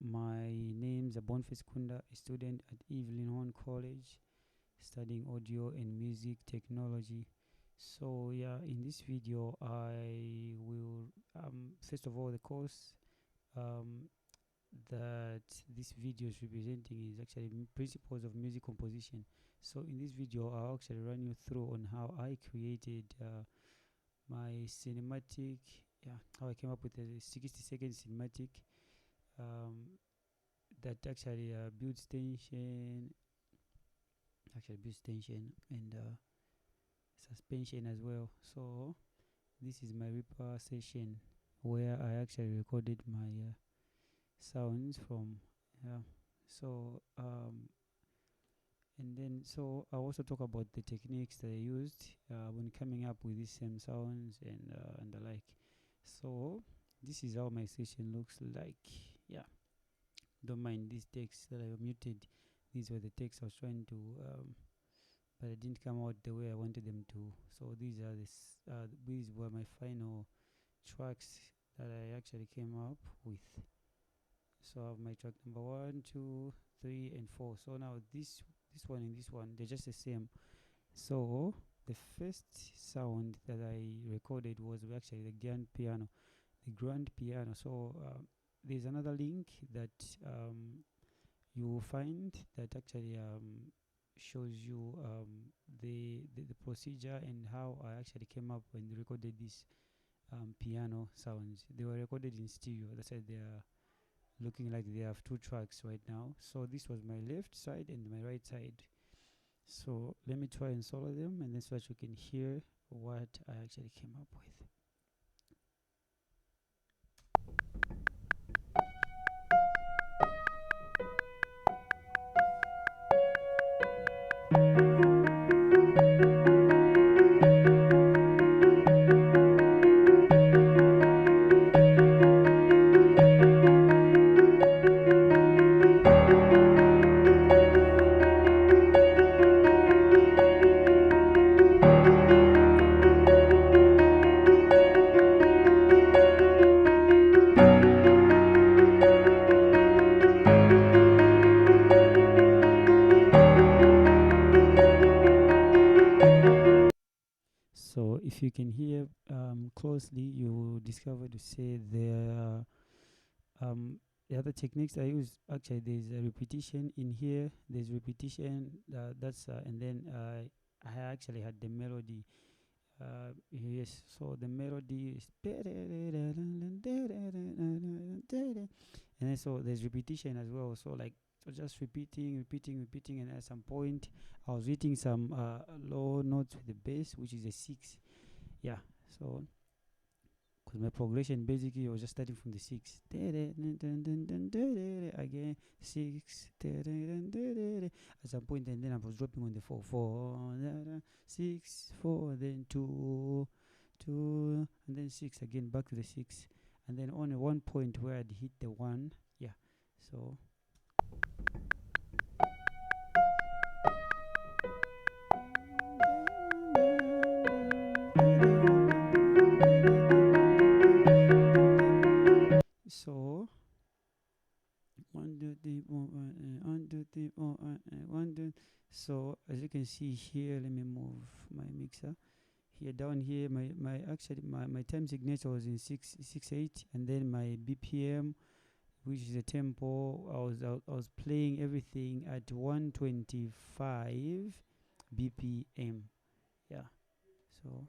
My name's Abonfes Kunda, a student at Evelyn Horn College, studying audio and music technology. So yeah, in this video, I will first of all, the course um, that this video is representing is actually principles of music composition. So in this video, I'll actually run you through on how I created my cinematic, how I came up with a 60-second cinematic um, that actually builds tension and suspension as well. So this is my Reaper session where I actually recorded my sounds from. Yeah. So and then I also talk about the techniques that I used when coming up with these same sounds and the like. So this is how my session looks like. Yeah. Don't mind these texts that I muted. These were the texts I was trying to but it didn't come out the way I wanted them to. So these were my final tracks that I actually came up with. So I have my track number 1, 2, 3, and 4. So now this one and this one, they're just the same. So the first sound that I recorded was actually the grand piano. So there's another link that you will find that actually shows you the procedure and how I actually came up when recorded these piano sounds. They were recorded in stereo. That's why they are looking like they have two tracks right now. So this was my left side and my right side. So let me try and solo them, and then so that you can hear what I actually came up with. So if you can hear closely, you will discover to say the other techniques I use. Actually, there's a repetition in here. There's repetition. And then I actually had the melody. Yes, so the melody is and then so there's repetition as well. So like so just repeating, and at some point I was hitting some low notes with the bass, which is a 6. Yeah, so because my progression basically was just starting from the 6 again 6 at some point, and then I was dropping on the 4 6 4, then 2 2, and then 6 again, back to the 6, and then on one point where I'd hit the 1. Yeah, so so 1 2 3 4 1 2 3 4 1 2. So as you can see here, let me move my mixer here. Down here, my time signature was in 6 8, and then my BPM, which is a tempo, I was playing everything at 125 BPM. Yeah, so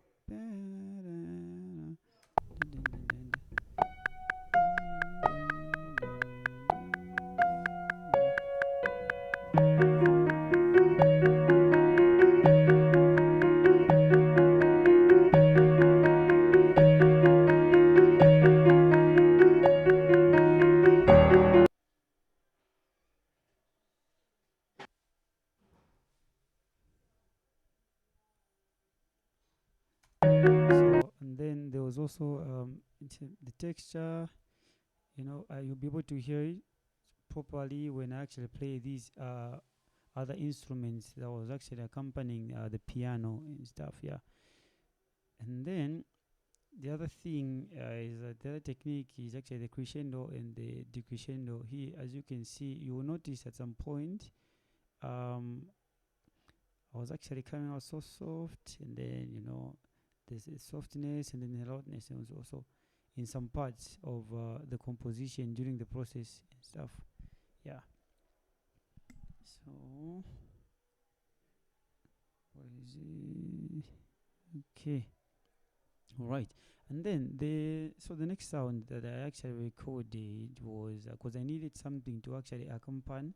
and then there was also the texture. You'll be able to hear it properly when I actually play these other instruments that was actually accompanying the piano and stuff. Yeah, and then The other thing is that the other technique is actually the crescendo and the decrescendo. Here, as you can see, you will notice at some point, um, I was actually coming out so soft, and then there's a softness and then the loudness, and also in some parts of the composition during the process and stuff. Yeah. So what is it? Okay. All right. And then the next sound that I actually recorded was because I needed something to actually accompany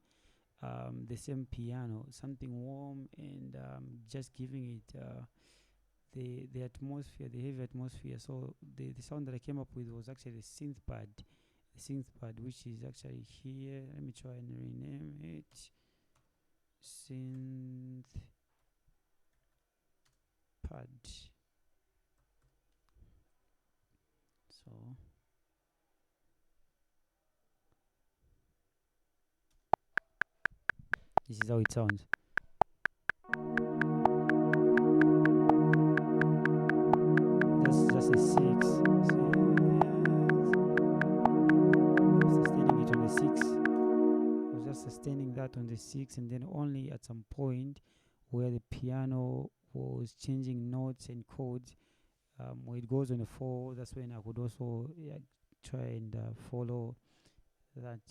the same piano, something warm and just giving it the atmosphere, the heavy atmosphere. So the sound that I came up with was actually the synth pad, which is actually here. Let me try and rename it. Synth pad. So this is how it sounds. That's just a six. Sustaining it on the six. I was just sustaining that on the six, and then only at some point where the piano was changing notes and chords, where it goes on a four, that's when I could also try and follow that.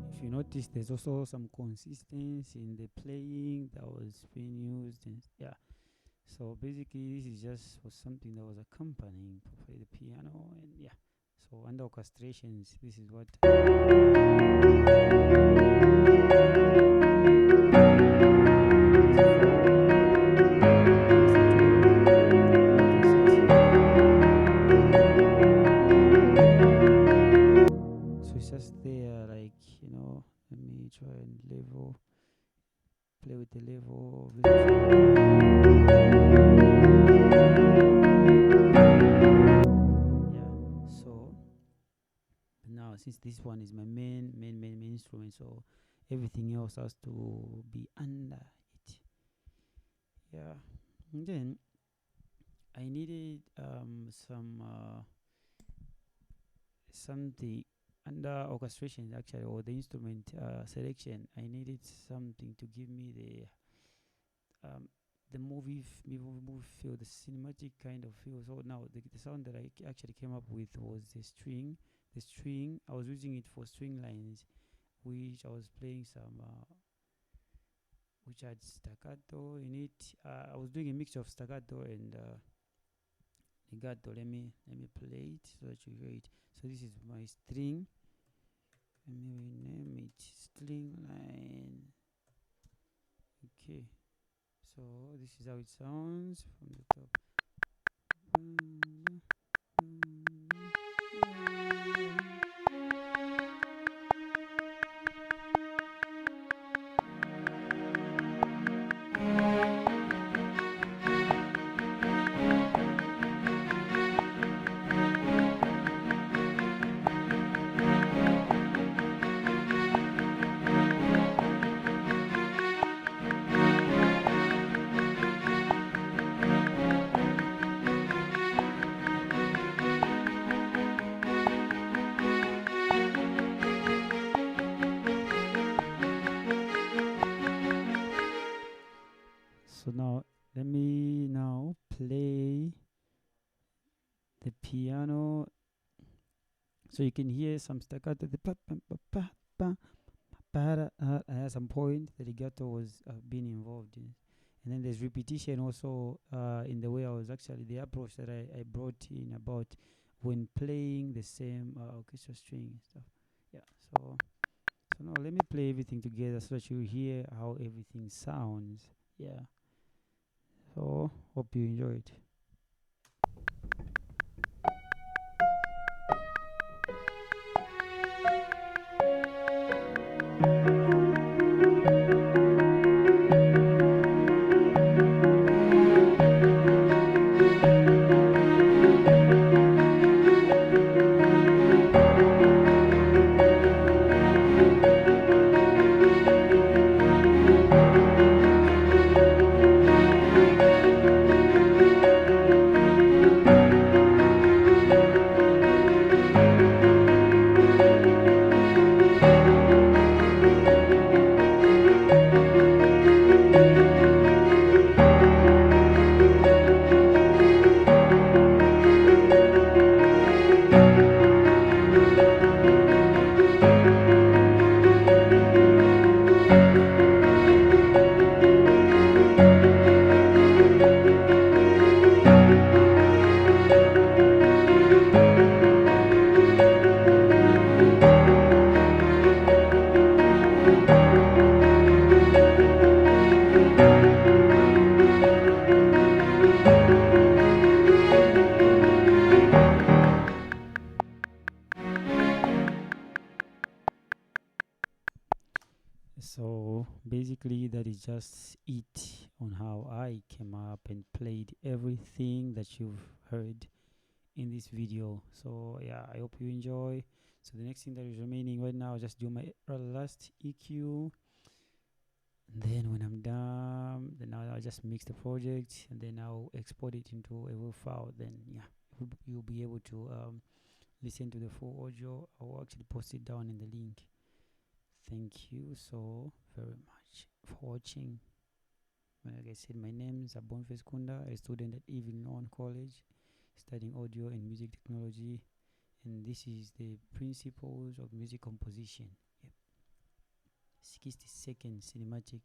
So if you notice, there's also some consistency in the playing that was being used, and yeah. So basically, this is just was something that was accompanying properly the piano, and yeah. So under orchestrations, this is what. So it's just there, like Let me try and play with the level. Yeah. So now, since this one is my main instrument, so everything else has to be under it. Yeah. And then I needed something under orchestration actually, or the instrument selection. I needed something to give me the movie feel, the cinematic kind of feel. So now the sound that I actually came up with was the string. The string, I was using it for string lines, which I was playing some which had staccato in it. I was doing a mixture of staccato and legato. Let me play it so that you hear it. So this is my string. Let me rename it string line. Okay. So this is how it sounds from the top. So now let me now play the piano, so you can hear some staccato, the pa pa pa pa pa pa. At some point the legato was being involved in, and then there's repetition also in the way I was actually the approach that I brought in about when playing the same orchestra string and stuff. Yeah. So now let me play everything together so that you hear how everything sounds. Yeah. So hope you enjoy it. So basically, that is just it on how I came up and played everything that you've heard in this video. So yeah, I hope you enjoy. So the next thing that is remaining right now, just do my last EQ. And then when I'm done, then I'll just mix the project, and then I'll export it into a WAV file. Then yeah, you'll be able to listen to the full audio. I'll actually post it down in the link. Thank you so very much for watching. Like I said, my name is Abonfes Kunda, a student at Evelyn College, studying audio and music technology, and this is the principles of music composition. Yep. 60-second cinematic